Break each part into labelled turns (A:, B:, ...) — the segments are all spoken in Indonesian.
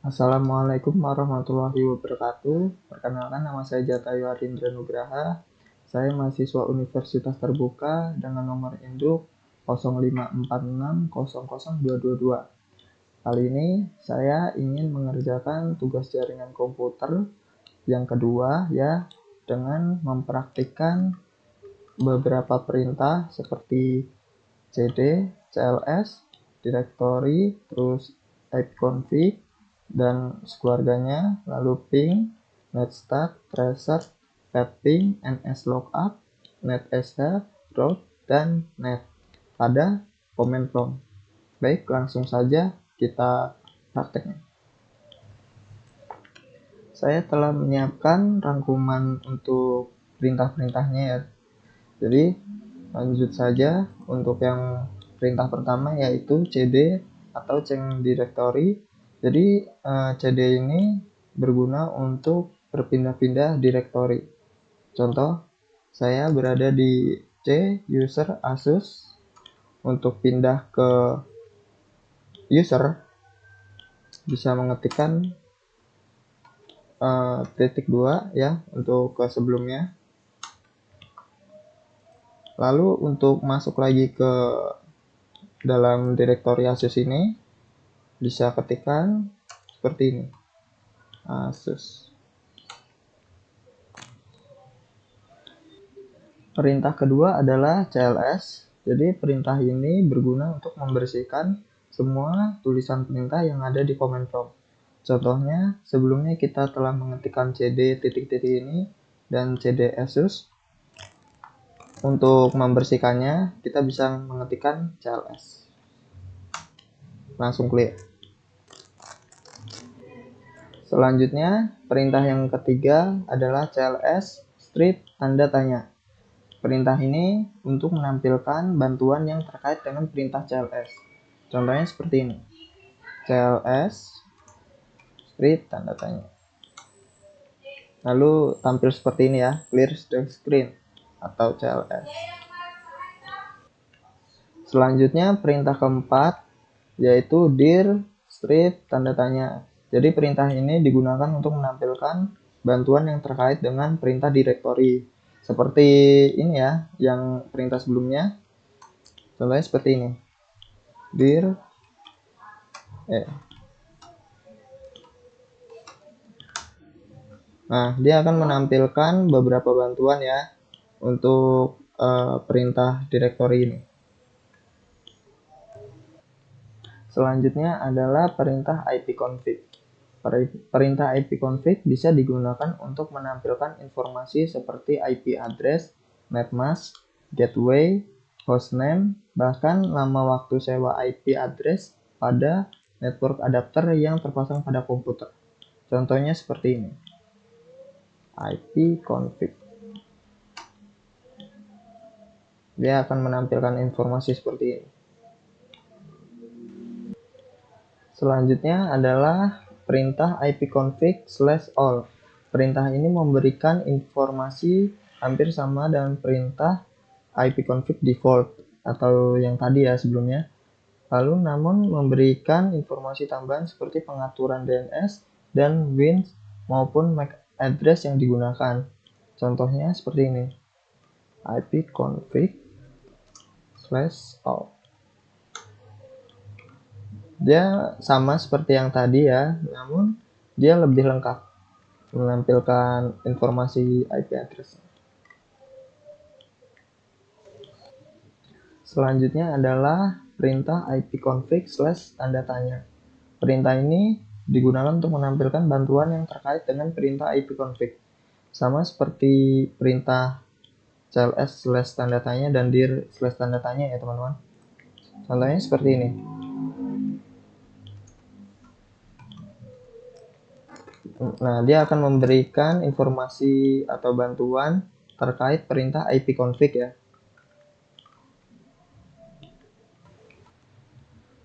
A: Assalamualaikum warahmatullahi wabarakatuh. Perkenalkan, nama saya Jatayu Arindra Nugraha. Saya mahasiswa Universitas Terbuka dengan nomor induk 0546000222. Kali ini saya ingin mengerjakan tugas jaringan komputer yang kedua ya, dengan mempraktikkan beberapa perintah seperti cd, cls, directory, terus ipconfig dan sekeluarganya, lalu ping, netstart, tracer, pathping, nslookup, netsh, route, dan net pada command prompt. Baik, langsung saja kita prakteknya. Saya telah menyiapkan rangkuman untuk perintah-perintahnya ya. Jadi lanjut saja untuk yang perintah pertama, yaitu cd atau change directory. Jadi cd ini berguna untuk berpindah-pindah directory. Contoh, saya berada di C user Asus. Untuk pindah ke user bisa mengetikkan *2 ya untuk ke sebelumnya. Lalu untuk masuk lagi ke dalam direktori Asus ini bisa ketikkan seperti ini, Asus. Perintah kedua adalah cls. Jadi perintah ini berguna untuk membersihkan semua tulisan perintah yang ada di command prompt. Contohnya, sebelumnya kita telah mengetikkan cd titik-titik ini dan cd Asus. Untuk membersihkannya, kita bisa mengetikkan cls. Langsung clear. Selanjutnya, perintah yang ketiga adalah cls strip tanda tanya. Perintah ini untuk menampilkan bantuan yang terkait dengan perintah cls. Contohnya seperti ini, cls strip tanda tanya. Lalu tampil seperti ini ya, clear the screen atau cls. Selanjutnya perintah keempat yaitu dir strip tanda tanya. Jadi perintah ini digunakan untuk menampilkan bantuan yang terkait dengan perintah directory. Seperti ini ya, yang perintah sebelumnya. Contohnya seperti ini, dir Nah, dia akan menampilkan beberapa bantuan ya untuk perintah directory ini. Selanjutnya adalah perintah ipconfig. Perintah ipconfig bisa digunakan untuk menampilkan informasi seperti IP address, netmask, gateway, hostname, bahkan lama waktu sewa IP address pada network adapter yang terpasang pada komputer. Contohnya seperti ini, ipconfig. Dia akan menampilkan informasi seperti ini. Selanjutnya adalah perintah ipconfig/all. Perintah ini memberikan informasi hampir sama dengan perintah ipconfig default atau yang tadi ya sebelumnya. Lalu namun memberikan informasi tambahan seperti pengaturan DNS dan WINS maupun MAC address yang digunakan. Contohnya seperti ini, ipconfig/all. Dia sama seperti yang tadi ya, namun dia lebih lengkap menampilkan informasi IP address. Selanjutnya adalah perintah ipconfig/tanda tanya. Perintah ini digunakan untuk menampilkan bantuan yang terkait dengan perintah ipconfig. Sama seperti perintah cls/tanda tanya dan dir/tanda tanya ya teman-teman. Contohnya seperti ini. Nah, dia akan memberikan informasi atau bantuan terkait perintah ipconfig ya.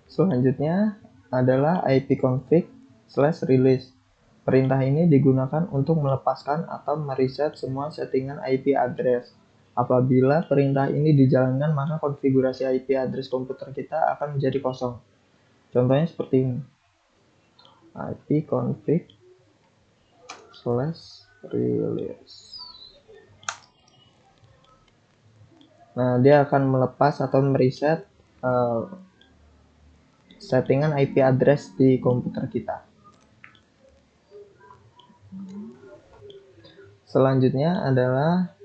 A: Selanjutnya adalah ipconfig/release. Perintah ini digunakan untuk melepaskan atau mereset semua settingan IP address. Apabila perintah ini dijalankan, maka konfigurasi IP address komputer kita akan menjadi kosong. Contohnya seperti ini, ipconfig/release. Nah, dia akan melepas atau mereset settingan IP address di komputer kita. Selanjutnya adalah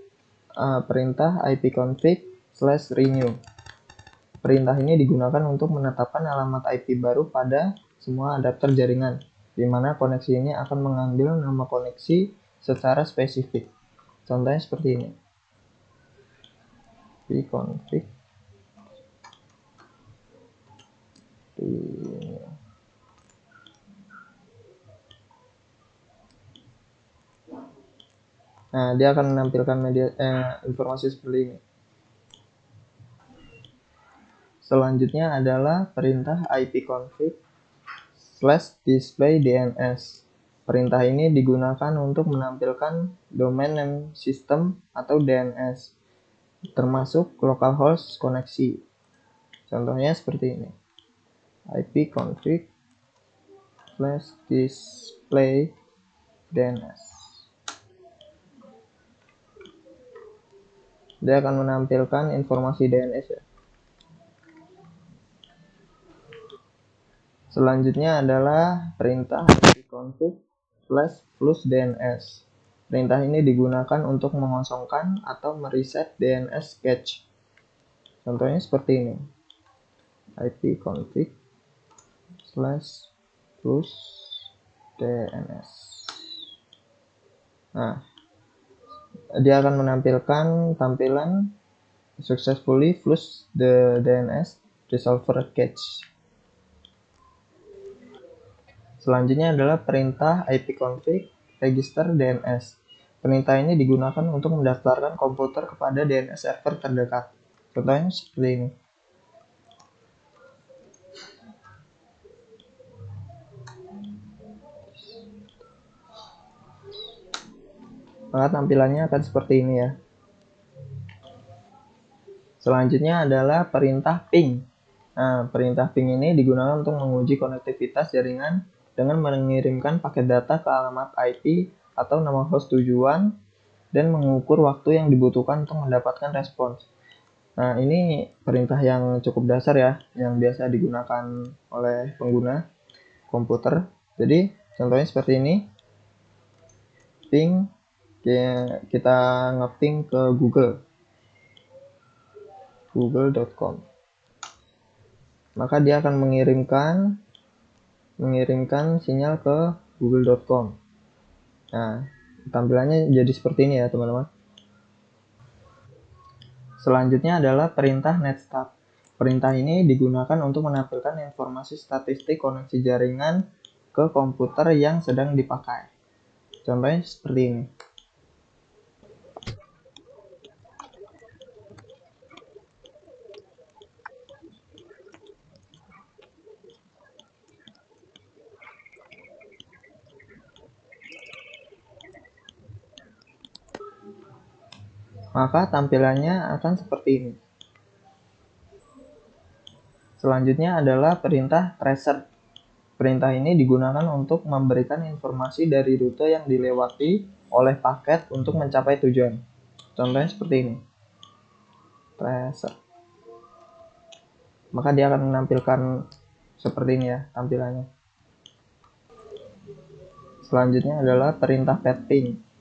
A: perintah ipconfig/renew. Perintah ini digunakan untuk menetapkan alamat IP baru pada semua adapter jaringan, di mana koneksi ini akan mengambil nama koneksi secara spesifik. Contohnya seperti ini. ipconfig renew. Nah, dia akan menampilkan informasi seperti ini. Selanjutnya adalah perintah ipconfig/displaydns. Perintah ini digunakan untuk menampilkan domain name system atau DNS, termasuk localhost koneksi. Contohnya seperti ini. ipconfig/displaydns. Dia akan menampilkan informasi DNS ya. Selanjutnya adalah perintah ipconfig/flushdns. Perintah ini digunakan untuk mengosongkan atau mereset DNS cache. Contohnya seperti ini. ipconfig/flushdns. Nah, dia akan menampilkan tampilan successfully flush the DNS resolver cache. Selanjutnya adalah perintah ipconfig/register-dns. Perintah ini digunakan untuk mendaftarkan komputer kepada DNS server terdekat. Contohnya seperti ini. Maka tampilannya akan seperti ini ya. Selanjutnya adalah perintah ping. Nah, perintah ping ini digunakan untuk menguji konektivitas jaringan dengan mengirimkan paket data ke alamat IP atau nama host tujuan dan mengukur waktu yang dibutuhkan untuk mendapatkan respons. Nah, ini perintah yang cukup dasar ya, yang biasa digunakan oleh pengguna komputer. Jadi, contohnya seperti ini. Ping, kita nge-ping ke google.com. Maka dia akan mengirimkan sinyal ke google.com. Nah, tampilannya jadi seperti ini ya, teman-teman. Selanjutnya adalah perintah netstat. Perintah ini digunakan untuk menampilkan informasi statistik koneksi jaringan ke komputer yang sedang dipakai. Contohnya seperti ini. Maka tampilannya akan seperti ini. Selanjutnya adalah perintah tracer. Perintah ini digunakan untuk memberikan informasi dari rute yang dilewati oleh paket untuk mencapai tujuan. Contohnya seperti ini. Tracer. Maka dia akan menampilkan seperti ini ya tampilannya. Selanjutnya adalah perintah petping.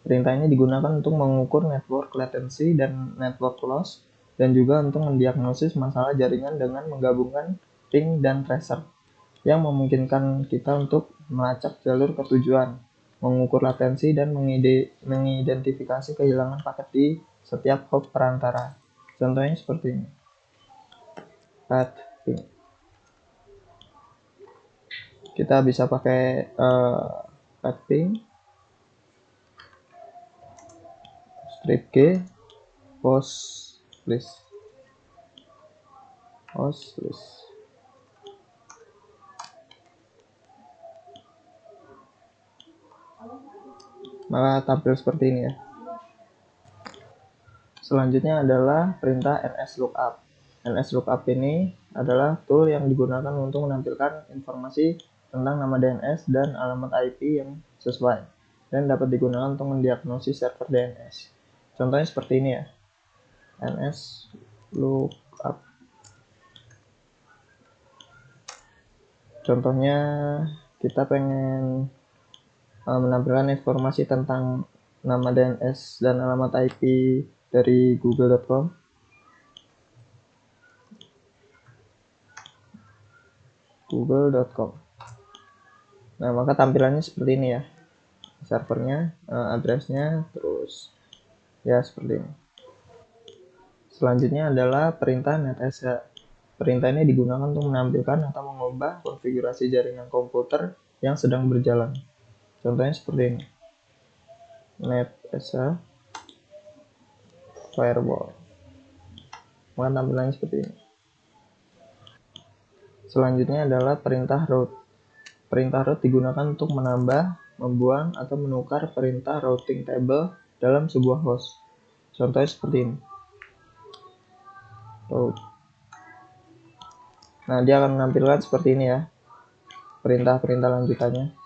A: Perintah ini digunakan untuk mengukur network latency dan network loss, dan juga untuk mendiagnosis masalah jaringan dengan menggabungkan ping dan tracer, yang memungkinkan kita untuk melacak jalur ke tujuan, mengukur latensi, dan mengidentifikasi kehilangan paket di setiap hop perantara. Contohnya seperti ini. Petping. Kita bisa pakai petping, strip G, host list. Maka tampil seperti ini ya. Selanjutnya adalah perintah nslookup. nslookup ini adalah tool yang digunakan untuk menampilkan informasi tentang nama DNS dan alamat IP yang sesuai dan dapat digunakan untuk mendiagnosis server DNS. Contohnya seperti ini ya. DNS lookup. Contohnya kita pengen menampilkan informasi tentang nama DNS dan alamat IP dari google.com. google.com. Nah, maka tampilannya seperti ini ya. Servernya, addressnya, terus ya seperti ini. Selanjutnya adalah perintah netsh. Perintah ini digunakan untuk menampilkan atau mengubah konfigurasi jaringan komputer yang sedang berjalan. Contohnya seperti ini. netsh firewall. Maka tampilannya seperti ini. Selanjutnya adalah perintah route. Perintah route digunakan untuk menambah, membuang, atau menukar perintah routing table dalam sebuah host. Contohnya seperti ini. Route. Nah, dia akan menampilkan seperti ini ya. Perintah-perintah lanjutannya.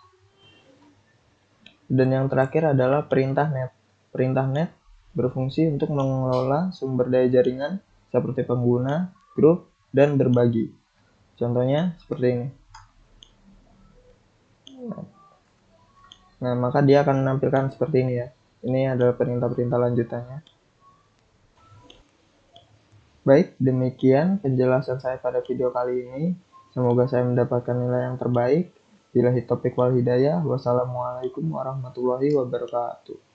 A: Dan yang terakhir adalah perintah net. Perintah net berfungsi untuk mengelola sumber daya jaringan seperti pengguna, grup, dan berbagi. Contohnya seperti ini. Nah, maka dia akan menampilkan seperti ini ya. Ini adalah perintah-perintah lanjutannya. Baik, demikian penjelasan saya pada video kali ini. Semoga saya mendapatkan nilai yang terbaik. Billahi taufiq wal hidayah. Wassalamualaikum warahmatullahi wabarakatuh.